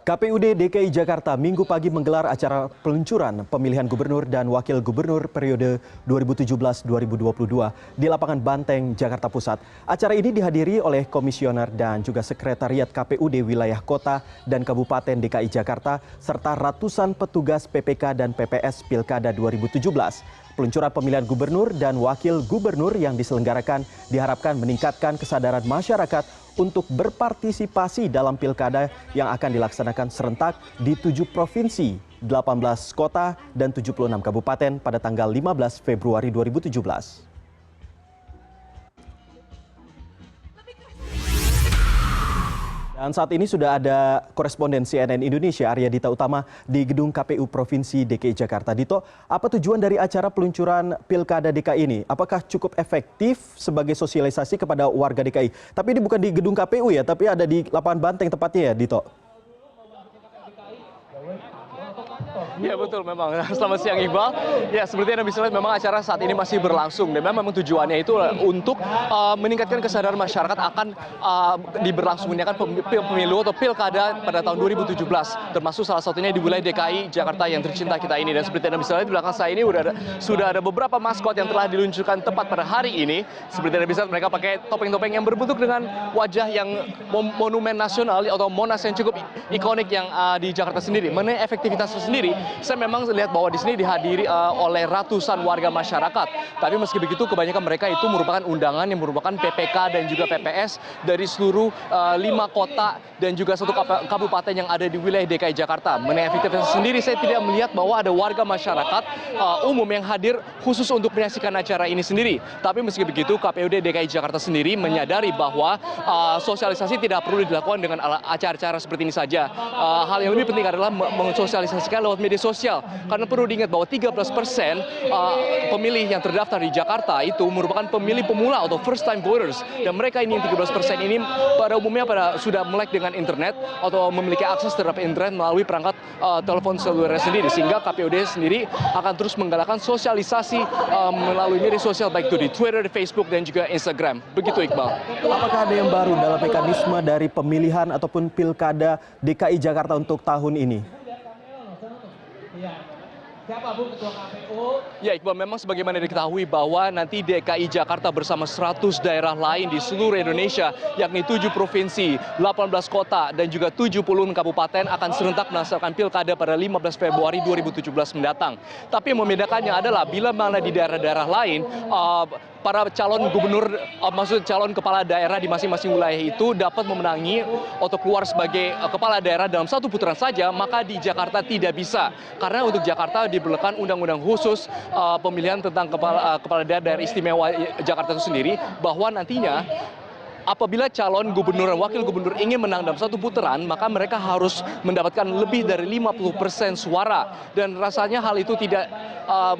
KPUD DKI Jakarta Minggu pagi menggelar acara peluncuran pemilihan gubernur dan wakil gubernur periode 2017-2022 di lapangan Banteng, Jakarta Pusat. Acara ini dihadiri oleh komisioner dan juga sekretariat KPUD wilayah kota dan kabupaten DKI Jakarta serta ratusan petugas PPK dan PPS Pilkada 2017. Peluncuran pemilihan gubernur dan wakil gubernur yang diselenggarakan diharapkan meningkatkan kesadaran masyarakat untuk berpartisipasi dalam pilkada yang akan dilaksanakan serentak di 7 provinsi, 18 kota, dan 76 kabupaten pada tanggal 15 Februari 2017. Dan saat ini sudah ada koresponden CNN Indonesia Arya Dita Utama di gedung KPU Provinsi DKI Jakarta. Dito, apa tujuan dari acara peluncuran Pilkada DKI ini? Apakah cukup efektif sebagai sosialisasi kepada warga DKI? Tapi ini bukan di gedung KPU ya, tapi ada di lapangan Banteng tepatnya ya, Dito? Ya betul memang. Selamat siang Iqbal. Ya seperti Anda bisa lihat memang acara saat ini masih berlangsung dan memang tujuannya itu untuk meningkatkan kesadaran masyarakat akan diberlangsungnya kan pemilu atau pilkada pada tahun 2017 termasuk salah satunya di wilayah DKI Jakarta yang tercinta kita ini. Dan seperti Anda bisa lihat di belakang saya ini sudah ada beberapa maskot yang telah diluncurkan tepat pada hari ini. Seperti Anda bisa lihat mereka pakai topeng-topeng yang berbentuk dengan wajah yang monumen nasional atau Monas yang cukup ikonik yang di Jakarta sendiri. Mengenai efektivitasnya sendiri, saya memang lihat bahwa di sini dihadiri oleh ratusan warga masyarakat. Tapi meski begitu, kebanyakan mereka itu merupakan undangan yang merupakan PPK dan juga PPS dari seluruh 5 kota dan juga 1 kabupaten yang ada di wilayah DKI Jakarta. Mengenai efektivitas sendiri, saya tidak melihat bahwa ada warga masyarakat umum yang hadir khusus untuk menyaksikan acara ini sendiri. Tapi meski begitu, KPUD DKI Jakarta sendiri menyadari bahwa sosialisasi tidak perlu dilakukan dengan acara-acara seperti ini saja. Hal yang lebih penting adalah mensosialisasikan lewat media sosial, karena perlu diingat bahwa 13% pemilih yang terdaftar di Jakarta itu merupakan pemilih pemula atau first time voters, dan mereka ini yang 13% ini pada umumnya sudah melek dengan internet atau memiliki akses terhadap internet melalui perangkat telepon seluler sendiri, sehingga KPUD sendiri akan terus menggalakkan sosialisasi melalui media sosial baik itu di Twitter, di Facebook dan juga Instagram. Begitu Iqbal. Apakah ada yang baru dalam mekanisme dari pemilihan ataupun pilkada DKI Jakarta untuk tahun ini? Siapa Bu Ketua KPU? Ya Iqbal, memang sebagaimana diketahui bahwa nanti DKI Jakarta bersama 100 daerah lain di seluruh Indonesia, yakni 7 provinsi, 18 kota, dan juga 70 kabupaten akan serentak melaksanakan pilkada pada 15 Februari 2017 mendatang. Tapi yang membedakannya adalah bila mana di daerah-daerah lain, para calon gubernur, maksud calon kepala daerah di masing-masing wilayah itu dapat memenangi atau keluar sebagai kepala daerah dalam 1 putaran saja, maka di Jakarta tidak bisa. Karena untuk Jakarta diperlukan undang-undang khusus pemilihan tentang kepala daerah istimewa Jakarta itu sendiri, bahwa nantinya apabila calon gubernur dan wakil gubernur ingin menang dalam 1 putaran, maka mereka harus mendapatkan lebih dari 50% suara. Dan rasanya hal itu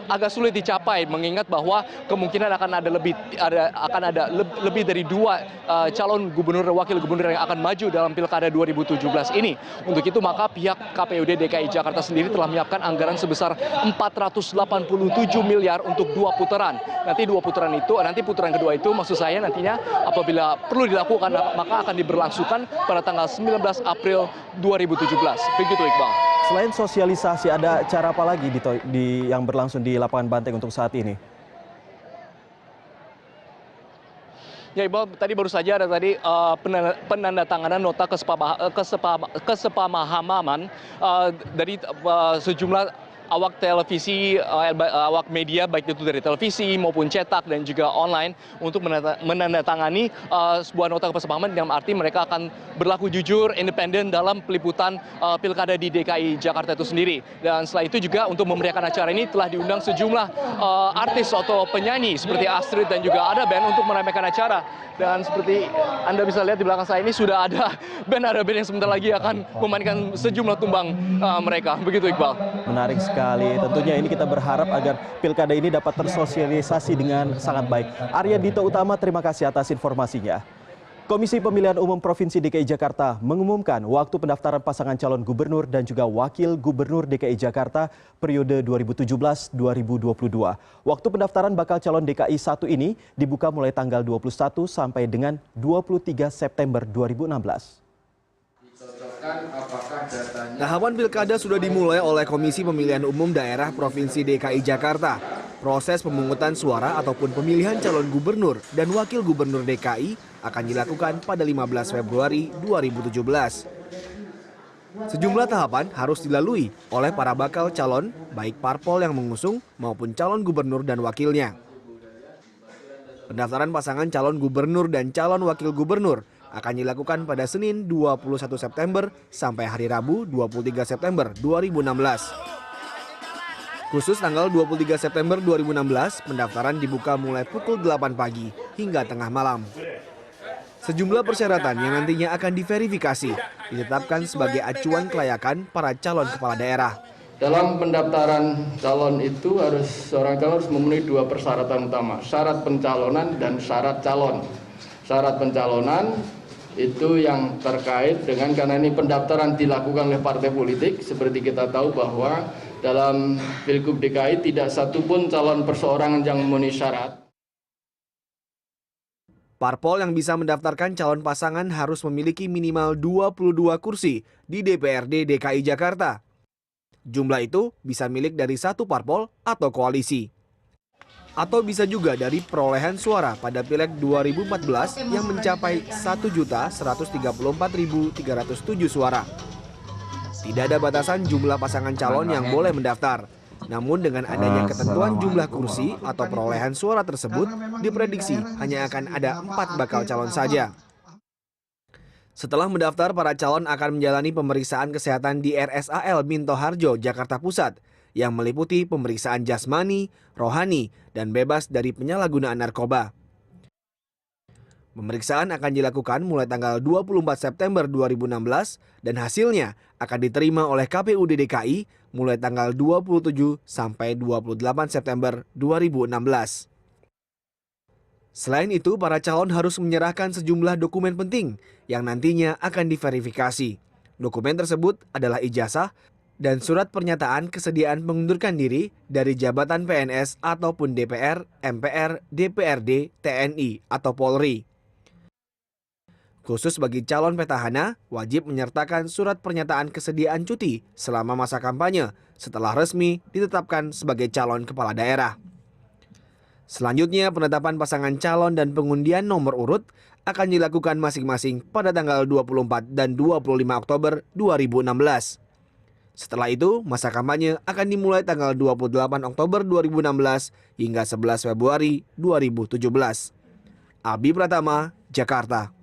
agak sulit dicapai, mengingat bahwa kemungkinan akan ada lebih dari 2 calon gubernur dan wakil gubernur yang akan maju dalam pilkada 2017 ini. Untuk itu maka pihak KPUD DKI Jakarta sendiri telah menyiapkan anggaran sebesar 487 miliar untuk 2 putaran. Nanti putaran kedua itu maksud saya nantinya apabila perlu dilakukan maka akan diberlangsungkan pada tanggal 19 April 2017. Begitu Iqbal. Selain sosialisasi, ada cara apa lagi yang berlangsung di lapangan Banteng untuk saat ini? Ya Iqbal, tadi baru saja ada penandatanganan nota kesepamahaman dari sejumlah awak televisi, awak media baik itu dari televisi maupun cetak dan juga online untuk menandatangani sebuah nota kesepahaman yang arti mereka akan berlaku jujur, independen dalam peliputan pilkada di DKI Jakarta itu sendiri. Dan setelah itu juga untuk memeriahkan acara ini telah diundang sejumlah artis atau penyanyi seperti Astrid dan juga ada band untuk meramaikan acara. Dan seperti Anda bisa lihat di belakang saya ini sudah ada band yang sebentar lagi akan memainkan sejumlah tumbang mereka. Begitu Iqbal. Menarik sekali. Tentunya ini kita berharap agar pilkada ini dapat tersosialisasi dengan sangat baik. Arya Dita Utama, terima kasih atas informasinya. Komisi Pemilihan Umum Provinsi DKI Jakarta mengumumkan waktu pendaftaran pasangan calon gubernur dan juga wakil gubernur DKI Jakarta periode 2017-2022. Waktu pendaftaran bakal calon DKI 1 ini dibuka mulai tanggal 21 sampai dengan 23 September 2016. Dicocokkan apakah Tahapan pilkada sudah dimulai oleh Komisi Pemilihan Umum Daerah Provinsi DKI Jakarta. Proses pemungutan suara ataupun pemilihan calon gubernur dan wakil gubernur DKI akan dilakukan pada 15 Februari 2017. Sejumlah tahapan harus dilalui oleh para bakal calon, baik parpol yang mengusung maupun calon gubernur dan wakilnya. Pendaftaran pasangan calon gubernur dan calon wakil gubernur akan dilakukan pada Senin 21 September sampai hari Rabu 23 September 2016. Khusus tanggal 23 September 2016, pendaftaran dibuka mulai pukul 8 pagi hingga tengah malam. Sejumlah persyaratan yang nantinya akan diverifikasi ditetapkan sebagai acuan kelayakan para calon kepala daerah. Dalam pendaftaran calon itu seorang calon harus memenuhi dua persyaratan utama, syarat pencalonan dan syarat calon. Syarat pencalonan itu yang terkait dengan, karena ini pendaftaran dilakukan oleh partai politik, seperti kita tahu bahwa dalam Pilgub DKI tidak satupun calon perseorangan yang memenuhi syarat. Parpol yang bisa mendaftarkan calon pasangan harus memiliki minimal 22 kursi di DPRD DKI Jakarta. Jumlah itu bisa milik dari satu parpol atau koalisi. Atau bisa juga dari perolehan suara pada Pileg 2014 yang mencapai 1.134.307 suara. Tidak ada batasan jumlah pasangan calon yang boleh mendaftar. Namun dengan adanya ketentuan jumlah kursi atau perolehan suara tersebut, diprediksi hanya akan ada 4 bakal calon saja. Setelah mendaftar, para calon akan menjalani pemeriksaan kesehatan di RSAL Minto Harjo, Jakarta Pusat, yang meliputi pemeriksaan jasmani, rohani, dan bebas dari penyalahgunaan narkoba. Pemeriksaan akan dilakukan mulai tanggal 24 September 2016 dan hasilnya akan diterima oleh KPUD DKI mulai tanggal 27 sampai 28 September 2016. Selain itu, para calon harus menyerahkan sejumlah dokumen penting yang nantinya akan diverifikasi. Dokumen tersebut adalah ijazah dan surat pernyataan kesediaan mengundurkan diri dari jabatan PNS ataupun DPR, MPR, DPRD, TNI, atau Polri. Khusus bagi calon petahana, wajib menyertakan surat pernyataan kesediaan cuti selama masa kampanye setelah resmi ditetapkan sebagai calon kepala daerah. Selanjutnya, penetapan pasangan calon dan pengundian nomor urut akan dilakukan masing-masing pada tanggal 24 dan 25 Oktober 2016. Setelah itu, masa kampanye akan dimulai tanggal 28 Oktober 2016 hingga 11 Februari 2017. Albi Pratama, Jakarta.